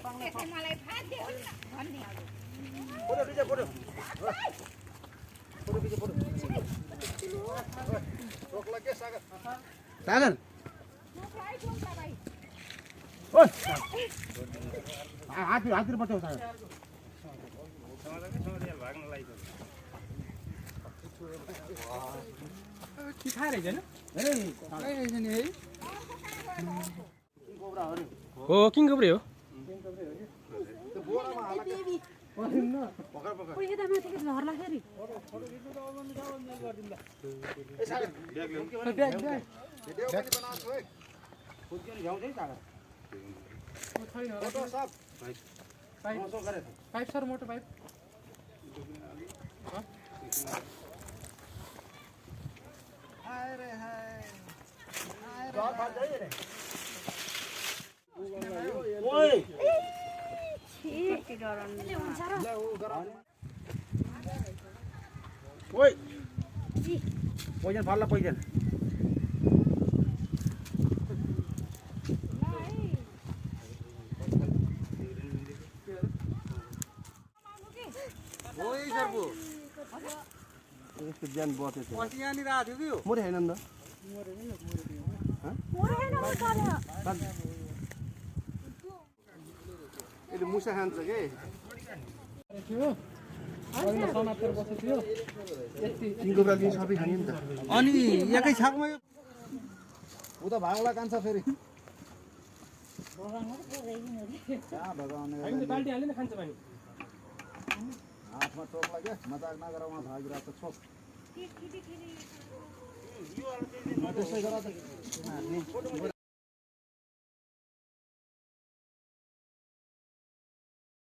मलाई फाट्यो भन्ने फोटो खिच फोटो फोटो खिच फोटो रोक्ला के सागर सागर ओइ हाततिर बचाउ सागर भाग्न लागि कि खाएर हैन हो किङ कोब्रे हो पाइप सर मोटो पाइप ओइ पोइजन फाल्ला पोइजन ओइ सरबु यस्तो ज्यान बचेछ अस्ति यहाँनिर आएको थियो कि यो मरे हैन नि त यसले मुसा खान्छ के समातेर बसेको थियो तिनको लागि सबै खाने नि त अनि एकै छाकमा उता भागला कान्छ फेरि बाल्टी हाल्यो नि खान्छ पानी हातमा टोक्ला क्या मजाक नगर उहाँ भागिरहेको छ छोप त्यसै गर